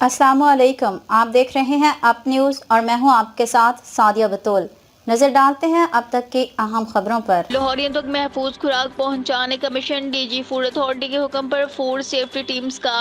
अस्सलामुअलैकुम, आप देख रहे हैं अप न्यूज़ और मैं हूं आपके साथ सादिया बतूल। नजर डालते हैं अब तक की अहम खबरों पर। लाहौरियों तक महफूज खुराक पहुंचाने का मिशन। डीजी फूड अथॉरिटी के हुक्म पर फूड सेफ्टी टीम्स का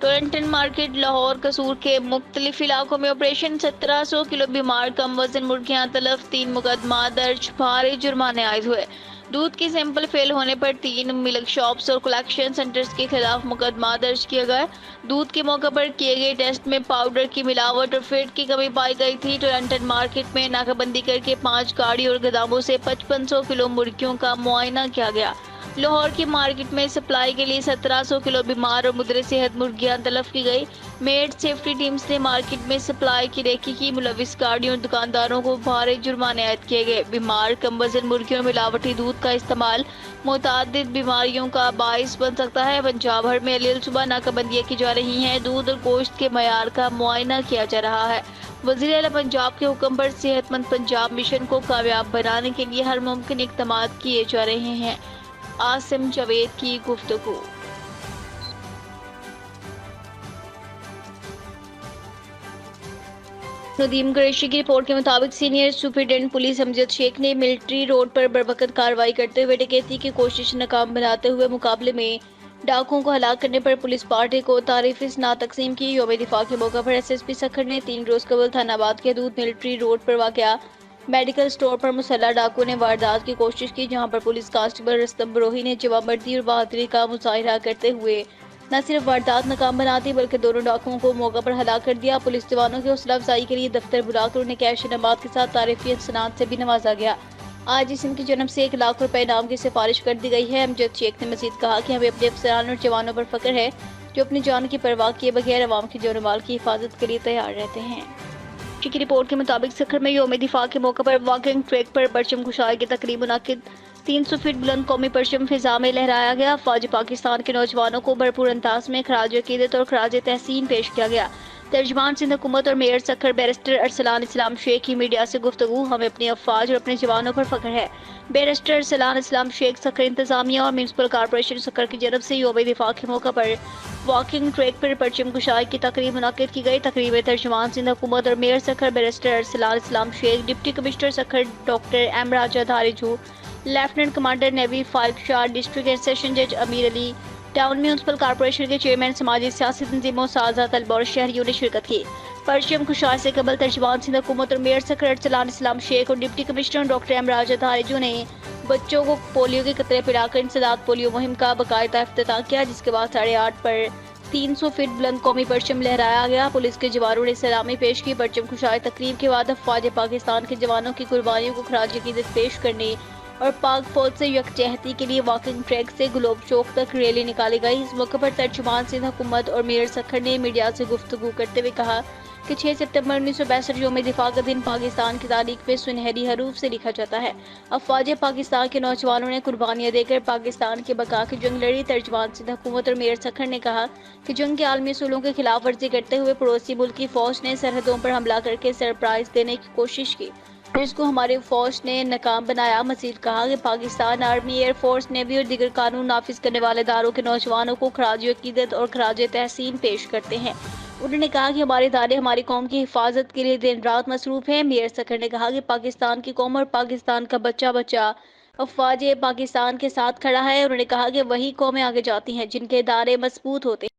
टोरंटन मार्केट लाहौर कसूर के मुख्तलिफ इलाकों में ऑपरेशन। 1700 किलो बीमार कम वजन मुर्गियां तलफ, 3 मुकदमा दर्ज, भारी जुर्माने आयद हुए। दूध की सैंपल फेल होने पर 3 मिल्क शॉप्स और कलेक्शन सेंटर्स के खिलाफ मुकदमा दर्ज किया गया। दूध के मौके पर किए गए टेस्ट में पाउडर की मिलावट और फैट की कमी पाई गई थी। टोरंटन मार्केट में नाकाबंदी करके 5 गाड़ी और गोदामों से 5500 किलो मुर्गियों का मुआयना किया गया। लाहौर की मार्केट में सप्लाई के लिए 1700 किलो बीमार और मुद्रे सेहत मुर्गियां तलब की गई। मेड सेफ्टी टीम्स ने मार्केट में सप्लाई की रेकी की। मुलविस गाड़ियों और दुकानदारों को भारी जुर्माने आयद किए गए। बीमार कम वजन मुर्गियों में मिलावटी दूध का इस्तेमाल मुतादिद बीमारियों का बाइस बन सकता है। पंजाब भर में अलील सुबह नाकाबंदियां की जा रही हैं। दूध और गोश्त के मयार का मुआयना किया जा रहा है। वज़ीर आला पंजाब के हुक्म पर सेहतमंद पंजाब मिशन को कामयाब बनाने के लिए हर मुमकिन इक़दाम किए जा रहे हैं। आसिम जावेद की गुफ्तगू। नदीम कुरैशी की रिपोर्ट के मुताबिक senior superintendent police Amjad Shaikh ने मिलिट्री रोड पर बरवकत कार्रवाई करते हुए डकैती की कोशिश नाकाम बनाते हुए मुकाबले में डाकुओं को हलाक करने पर पुलिस पार्टी को तारीफ इसनाद तकसीम की। यौम दिफा के मौके पर SSP सखर ने 3 रोज कबल थानाबाद के हदूद मिलिट्री रोड पर वाक़या मेडिकल स्टोर पर मुसल्लह डाकुओं ने वारदात की कोशिश की, जहां पर पुलिस कांस्टेबल रस्तम बरोही ने जवाबमर्दी और बहादुरी का मुजाहिरा करते हुए न सिर्फ वारदात नाकाम बना दी बल्कि दोनों डाकुओं को मौका पर हलाक कर दिया। पुलिस जवानों की हौसला अफजाई के लिए दफ्तर बुलाकर उन्हें कैश इनामात के साथ तारीफी इसनाद से भी नवाजा गया। आज इस इनकी जन्म से 1 लाख रुपए इनाम की सिफारिश कर दी गई है। अमजद शेख ने मजीद कहा कि हमें अपने अफसरान और जवानों पर फख्र है जो अपनी जान की परवाह किए बगैर अवाम की जान माल की हिफाजत के लिए तैयार रहते हैं। की रिपोर्ट के मुताबिक सखर में यौम दिफा के मौके पर वॉकिंग ट्रैक पर परचम कुशाई की तकरीब मुनाकिद। 300 फीट बुलंद कौमी परचम फिजा में लहराया गया। फौज पाकिस्तान के नौजवानों को भरपूर अंदाज में खराज अकीदत और खराज तहसीन पेश किया गया। तर्जमान सिंध हुकूमत और मेयर सखर बैरिस्टर अरसलान इस्लाम शेख की मीडिया से गुफ्तगू। हमें अपनी अफवाज और अपने जवानों पर फख्र है। बैरिस्टर अरसलान इस्लाम शेख सखर इंतजामिया और म्यूनसिपल कॉर्पोरेशन सखर की जानब से यौम दिफा के मौके पर वॉकिंग ट्रैक पर परचम कुशाई की तकरीब मुनाकिद की गई। तकरीब में तर्जमान सिंध हुकूमत और mayor Sukkur barrister Arsalan Islam Sheikh, deputy commissioner Sukkur doctor M Raja Dharejo, lieutenant commander navy Faiq Shah, district and session जज Amir Ali, town municipal corporation के चेयरमैन, समाजी सियासी तंजीमों, साजा तलबा और शहरियों ने शिरकत की। परचम कुशाई से कबल तर्जमान सिंध हुकूमत और मेयर सखर अरसलान इस्लाम शेख और deputy commissioner doctor M Raja धारीजू ने बच्चों को पोलियो के कतरे पिलाकर इंसदाद पोलियो मुहिम का बाकायदा इफ्तिताह किया, जिसके बाद 8:30 पर 300 फीट बुलंद कौमी परचम लहराया गया। पुलिस के जवानों ने सलामी पेश की। परचम कुशाई तकरीब के बाद अफवाज पाकिस्तान के जवानों की कुर्बानियों को खराज अकीदत पेश करने और पाक फौज से यकजहती के लिए वॉकिंग ट्रैक से ग्लोब चौक तक रैली निकाली गई। इस मौके पर तर्जुमान सिंध हुकूमत और मेयर सखर ने मीडिया से गुफ्तगू करते हुए कहा कि 6 सितंबर 1962 यौम दिफा का दिन पाकिस्तान की तारीख में सुनहरी हरूफ से लिखा जाता है। अफवाज पाकिस्तान के नौजवानों ने कुर्बानियां देकर पाकिस्तान के बका की जंग लड़ी। तर्जुमान सिंध हुकूमत और मेयर सखर ने कहा कि जंग के आलमी असूलों की खिलाफ वर्जी करते हुए पड़ोसी मुल्क की फौज ने सरहदों पर हमला करके सरप्राइज देने की कोशिश की, जिसको हमारी फौज ने नाकाम बनाया। मजीद कहा कि पाकिस्तान आर्मी, एयरफोर्स, नेवी और दीगर कानून नाफिज करने वाले इदारों के नौजवानों को खराज अकीदत और खराज तहसीन पेश करते हैं। उन्होंने कहा कि हमारे इदारे हमारी कौम की हिफाजत के लिए दिन रात मसरूफ हैं। मेयर सखर ने कहा कि पाकिस्तान की कौम और पाकिस्तान का बच्चा बच्चा अफवाज पाकिस्तान के साथ खड़ा है। उन्होंने कहा कि वही कौमें आगे जाती हैं जिनके इदारे मजबूत होते हैं।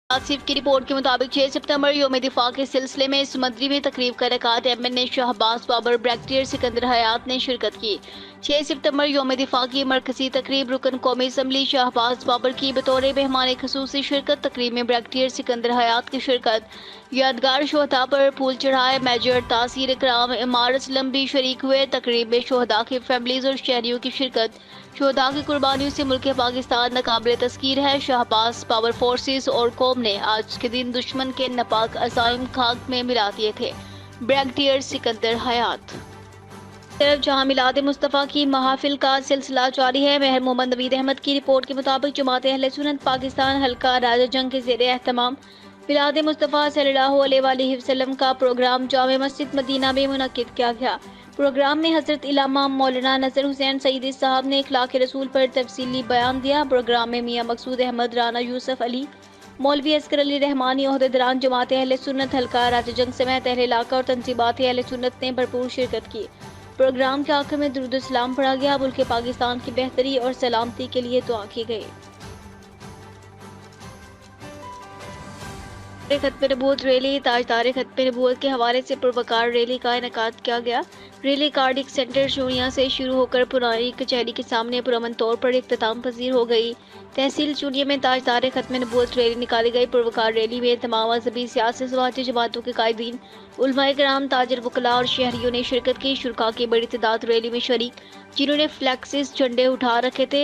आसिफ की रिपोर्ट के मुताबिक 6 सितंबर यौम दिफा के सिलसिले में सुमंदरी में तकरीब का इनेकाद MNA शाहबाज बाबर, ब्रिगेडियर सिकंदर हयात ने शिरकत की। 6 सितंबर यौम दिफा की मरकजी तकरीब रुकन कौमी असम्बली शाहबाज बाबर की बतौर मेहमान खसूसी शिरकत। तकरीब में ब्रिगेडियर सिकंदर हयात की शिरकत, यादगार शोहदा पर फूल चढ़ाए, मेजर तासीर इकराम इमारत असलम भी शरीक हुए। तकरीब में शोहदा की फैमिलीज और शहरियों की शिरकत। शोहदा की कुर्बानियों से मुल्क पाकिस्तान नाकाबिल तस्कीर है। शाहबाज पावर फोर्सेस और कौम ने आज के दिन दुश्मन के नापाक अज़ाइम खाक में मिला दिए थे। ब्रिगेडियर सिकंदर हयात। तरफ जहां मिलाद मुस्तफ़ा की महाफिल का सिलसिला जारी है। मेहर मोहम्मद नवीद अहमद की रिपोर्ट के मुताबिक जमात अहले सुन्नत पाकिस्तान हल्का राजा जंग के ज़ेर एहतमाम मिलाद मुस्तफ़ा सल्लल्लाहु अलैहि वसल्लम का प्रोग्राम जामे मस्जिद मदीना में मुनक्किद किया गया। प्रोग्राम में हज़रत इलामा मौलाना नज़र हुसैन सईदी साहब ने इखलाक़ रसूल पर तफसीली बयान दिया। प्रोग्राम में मियाँ मकसूद अहमद, राना यूसुफ अली, मौलवी असगर अली रहमानी ओहदेदारान जमात अहले सुन्नत हल्का राजा जंग समेत अहले इलाका और तंजीबात अहले सुन्नत ने भरपूर शिरकत की। प्रोग्राम के आखिर में दुरूद सलाम पढ़ा गया। मुल्क पाकिस्तान की बेहतरी और सलामती के लिए दुआ की गई। खत्म नबूवत रैली ताजदार खत्म नबूवत के हवाले से पुरवकार रैली का इनेकाद किया गया। रैली कार्डिक सेंटर चूनिया से शुरू होकर पुरानी कचहरी के सामने पुरअमन तौर पर इख्तिताम पजीर हो गई। तहसील चूनिया में ताजदार खत्म नबूवत रैली निकाली गई। पुरवकार रैली में तमाम मजहबी सियासी समाजी जमातों के कायदीन, उलमाए किराम, ताजर वकला और शहरियों ने शिरकत की। शुरका की बड़ी तादाद रैली में शरीक, जिन्होंने फ्लैक्सिस झंडे उठा रखे थे।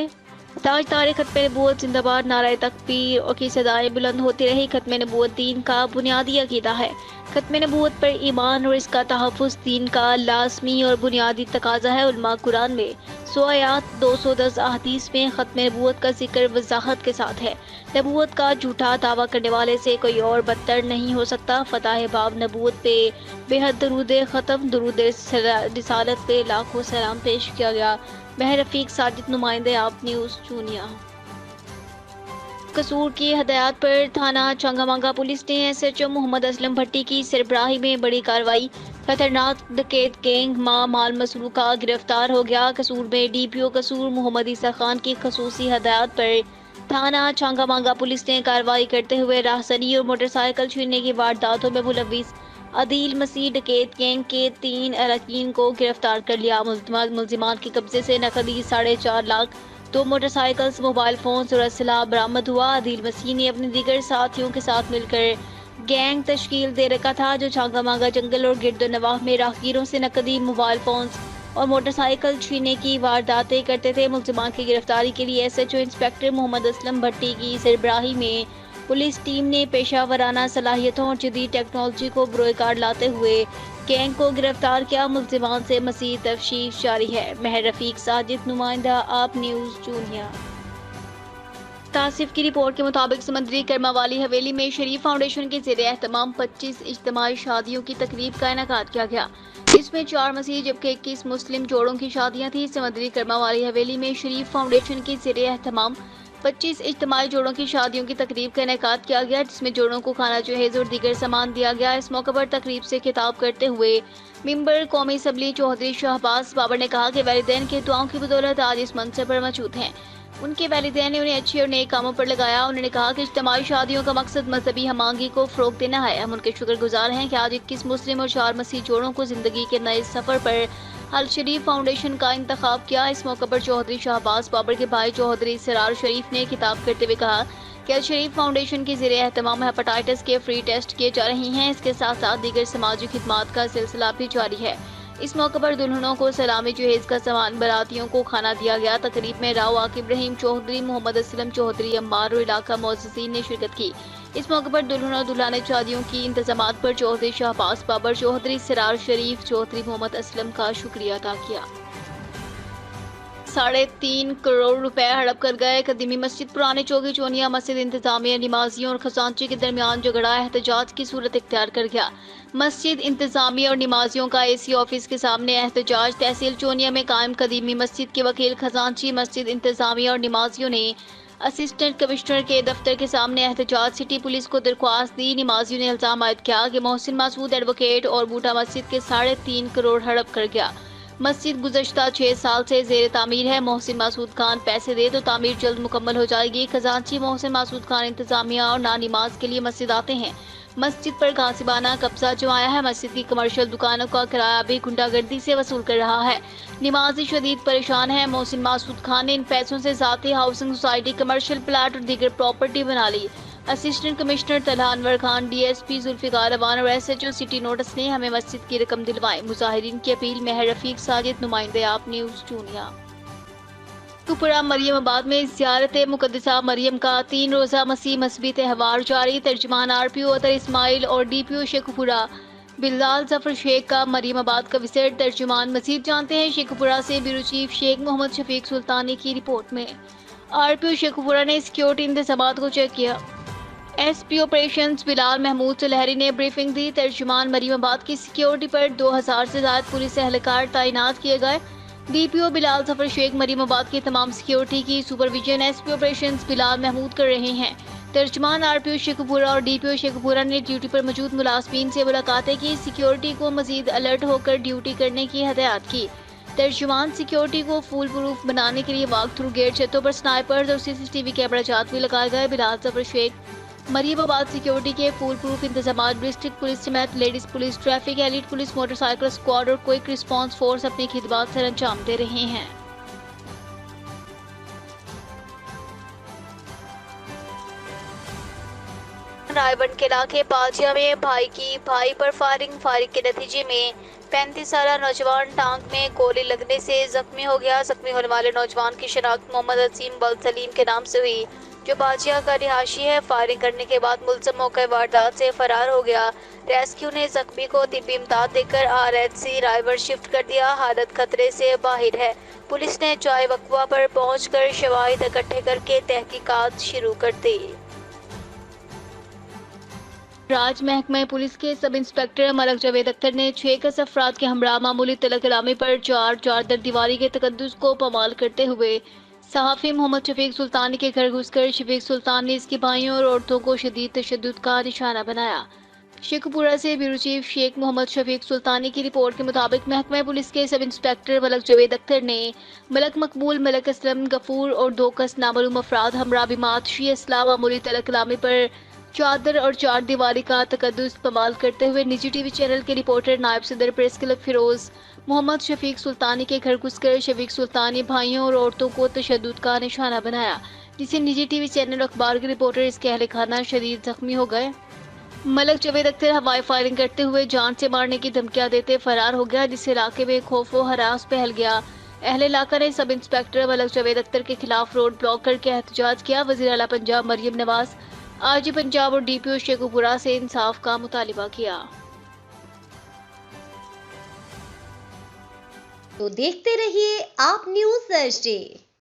ताजदार खत्म नबूवत जिंदाबाद नारे तकबीर और की सदाएं बुलंद होती रही। खत्म नबूवत दीन का बुनियादी अकीदा है। खत्म नबूवत पर ईमान और इसका तहफ़्फ़ुज़ दीन का लाज़मी और बुनियादी तकाज़ा है। उलमा कुरान में 100 आयात 210 अहादीस में खत्म नबूवत का जिक्र वज़ाहत के साथ है। नबूवत का झूठा दावा करने वाले से कोई और बदतर नहीं हो सकता। फतह बाब नबूवत पे बेहद दरूद ख़त्म, दरूद रिसालत पे लाखों सलाम पेश किया गया। महर रफीक साजिद, नुमाइंदे आप न्यूज़ चूनिया। कसूर की हदायत पर थाना चंगामांगा पुलिस ने SHO मोहम्मद असलम भट्टी की सरबराही में बड़ी कार्रवाई। खतरनाक डकैत गैंग माल मसरूका गिरफ्तार हो गया। कसूर में DPO कसूर मोहम्मद ईसा खान की खसूसी हदायत पर थाना चंगामांगा पुलिस ने कार्रवाई करते हुए राहसनी और मोटरसाइकिल छीनने की वारदातों में मुलव्विस अदील मसीह डकैत गैंग के 3 अरकान को गिरफ्तार कर लिया। मुल्जिमान के कब्जे से नकदी 4.5 लाख, 2 मोटरसाइकिल्स, मोबाइल फोन्स और असला बरामद हुआ। अदील मसीह ने अपने दीगर साथियों के साथ मिलकर गैंग तश्कील दे रखा था, जो चंगामांगा जंगल और गिरदोनवाह में राहगीरों से नकदी, मोबाइल फोन्स और मोटरसाइकिल छीनने की वारदातें करते थे। मुल्जिमान की गिरफ्तारी के लिए SHO इंस्पेक्टर मोहम्मद असलम भट्टी की सरबराही में पुलिस टीम ने पेशावराना सलाहियतों और जदीद टेक्नोलॉजी को बरोकार लाते हुए गैंग को गिरफ्तार किया। मुल्जिमान से मज़ीद तफ्तीश जारी है। महर रफीक साजिद, नुमाइंदा आप न्यूज़ चूनिया। तासिफ की रिपोर्ट के मुताबिक समंदरी करमावाली हवेली में शरीफ फाउंडेशन के ज़रिए एहतमाम 25 इज्तिमाई शादियों की तकरीब का इनेकाद किया गया। इसमें 4 मसीह जबकि 21 मुस्लिम जोड़ों की शादियां थी। समंदरी करमावाली हवेली में शरीफ फाउंडेशन के ज़रिए एहतमाम 25 इज्तिमाई जोड़ों की शादियों की तकरीब का इनेकाद किया गया, जिसमें जोड़ों को खाना जहेज और दीगर सामान दिया गया। इस मौके पर तकरीब से खिताब करते हुए मेंबर कौमी असम्बली चौधरी शहबाज बाबर ने कहा कि वालिदैन की दुआओं की बदौलत आज इस मंसब पर मौजूद हैं। उनके वालिदैन ने उन्हें अच्छे और नेक कामों पर लगाया। उन्होंने कहा कि इज्तिमाई शादियों का मकसद मजहबी हमांगी को फ़रोग़ देना है। हम उनके शुक्रगुजार हैं कि आज 21 मुस्लिम और 4 मसीह जोड़ों को ज़िंदगी के नए सफ़र पर अल शरीफ फाउंडेशन का इंतखाब किया। इस मौके पर चौधरी शहबाज बाबर के भाई चौधरी सरार शरीफ ने खिताब करते हुए कहा कि अल शरीफ फाउंडेशन के ज़रिए एहतमाम हेपेटाइटिस के फ्री टेस्ट किए जा रहे हैं। इसके साथ साथ दीगर समाजी खिदमात का सिलसिला भी जारी है। इस मौके पर दुल्हनों को सलामी जहेज का सामान, बरातियों को खाना दिया गया। तकरीब में राव आकिब रहीम चौधरी, मोहम्मद असलम चौधरी, अम्मार और इलाका मोअज़्ज़िज़ीन ने शिरकत की। इस मौके पर दुल्हन और दुल्हन शादियों की इंतजामात पर चौधरी शहबाज बाबर, चौधरी सरार शरीफ, चौधरी मोहम्मद असलम का शुक्रिया अदा किया। 3.5 करोड़ रुपए हड़प कर गए। कदीमी मस्जिद पुराने चौकी चोनिया मस्जिद इंतजामिया, नमाजियों और खजांची के दरमियान झगड़ा एहतजाज की सूरत इख्तियार कर गया। मस्जिद इंतजामिया और नमाजियों का AC ऑफिस के सामने एहतजाज। तहसील चोनिया में कायम कदीमी मस्जिद के वकील खजांची, मस्जिद इंतजामिया और नमाजियों ने असिस्टेंट कमिश्नर के दफ्तर के सामने एहतजाज। सिटी पुलिस को दरख्वास्त दी। नमाजियों ने इल्जाम आयद किया कि मोहसिन मासूद एडवोकेट और बूटा मस्जिद के 3.5 करोड़ हड़प कर गया। मस्जिद गुज़श्ता 6 साल से ज़ेर तामीर है। मोहसिन मासूद खान पैसे दे तो तामीर जल्द मुकम्मल हो जाएगी। खजांची मोहसिन मासूद खान इंतजामिया और ना नमाज के लिए मस्जिद आते हैं। मस्जिद पर गासिबाना कब्जा जमाया है। मस्जिद की कमर्शियल दुकानों का किराया भी गुंडागर्दी से वसूल कर रहा है। नमाजी शदीद परेशान है। मोहसिन मासूद खान ने इन पैसों से ज़ाती हाउसिंग सोसाइटी, कमर्शियल प्लाट और दीगर प्रॉपर्टी बना ली। Assistant commissioner Talha Anwar Khan, DSP Zulfiqar Awan और SHO सिटी नोटिस ने हमें मस्जिद की रकम दिलवाई। मुजाहिरीन की अपील। महर रफीक साजिद, नुमाइंदे आप न्यूज़ चूनिया। शेखुपुरा मरियमाबाद में ज़ियारत मुक़द्दसा मरियम का 3 रोज़ा मसीह मजहबी त्यौहार जारी। तर्जुमान RPO अतर इस्माइल और DPO शेखुपुरा बिलाल जफर शेख का मरियमाबाद का विजिट। तर्जुमान मजीद जानते हैं शेखुपुरा से ब्यूरो चीफ शेख मोहम्मद शफीक सुल्तानी की रिपोर्ट में। RPO शेखुपुरा ने सिक्योरिटी इंतजामात को चेक किया। SP ऑपरेशंस बिलाल महमूद सुलहरी ने ब्रीफिंग दी। तर्जुमान मरियमाबाद की सिक्योरिटी पर 2000 से ज़्यादा पुलिस एहलकार तैनात किए गए। DPO बिलाल जफर शेख मरियमाबाद की तमाम सिक्योरिटी की supervision SP operations Bilal Mahmood कर रहे हैं। तर्जमान आरपीओ शेखपुरा और डीपीओ शेखपुरा ने ड्यूटी पर मौजूद मुलाजमीन से मुलाकातें की, सिक्योरिटी को मजीद अलर्ट होकर ड्यूटी करने की हदायत की। तर्जुमान सिक्योरिटी को फुल प्रूफ बनाने के लिए वॉक थ्रू गेट छतों पर स्नाइपर्स और सीसीटीवी कैमरा जात भी लगाए गए। बिलाल जफर शेख मरियमाबाद सिक्योरिटी के फुल प्रूफ इंतजाम डिस्ट्रिक्ट पुलिस समेत ladies police, traffic, elite police, motorcycle squad और क्विक रिस्पांस फोर्स अपनी खिदमत सर अंजाम दे रहे हैं। रायबंद के इलाके पाजिया में भाई पर फायरिंग के नतीजे में 35 साल नौजवान टांग में गोली लगने से जख्मी हो गया। जख्मी होने वाले नौजवान की शिनाख्त मोहम्मद अजीम बल सलीम के नाम से हुई, जो पाजिया का रिहायशी है। फायरिंग करने के बाद मुलजिम मौके वारदात से फरार हो गया। रेस्क्यू ने जख्मी को तिब्बी इमदाद देकर RHC रायबंद शिफ्ट कर दिया। हालत खतरे से बाहर है। पुलिस ने चाय वकवा पर पहुंचकर शवाहिद इकट्ठे करके तहकीकात शुरू कर दी। राज महकमे पुलिस के सब इंस्पेक्टर मलक जावेद अख्तर ने 6 अफराद के हमरा मामूली तलब कलामी पर चार दीवारी के तकद्दुस को पामाल करते हुए सहाफ़ी मोहम्मद शफीक सुल्तानी के घर घुसकर शफीक सुल्तान ने इसके भाइयों और औरतों को शदीद तशद्दुद का निशाना बनाया। शेखपुरा से ब्यूरो चीफ शेख मोहम्मद शफीक सुल्तानी की रिपोर्ट के मुताबिक महकमे पुलिस के सब इंस्पेक्टर मलक जावेद अख्तर ने मलक मकबूल, मलक असलम, गफूर और 2 नामालूम अफराद हमरा बिमात शी असला मामूली तलब कलामी पर चादर और 4 दीवारी का तकद्दुस पमाल करते हुए निजी टीवी चैनल के रिपोर्टर नायब सदर प्रेस क्लब फिरोज मोहम्मद शफीक सुल्तानी के घर घुसकर शफीक सुल्तानी भाइयों और औरतों को तशद्दुद का निशाना बनाया, जिसे निजी टीवी चैनल अखबार के रिपोर्टर इसके अहले खाना शदीद जख्मी हो गए। मलक जावेद अख्तर हवाई फायरिंग करते हुए जान से मारने की धमकियां देते फरार हो गया, जिससे इलाके में खौफ व हरास फैल गया। अहले इलाका ने सब इंस्पेक्टर मलक जावेद अख्तर के खिलाफ रोड ब्लॉक करके एहतजाज किया। वज़ीर आला पंजाब मरियम नवाज आरजी पंजाब और डीपीओ शेखपुरा से इंसाफ का मुतालिबा किया। तो देखते रहिए आप न्यूज़ थर्सडे।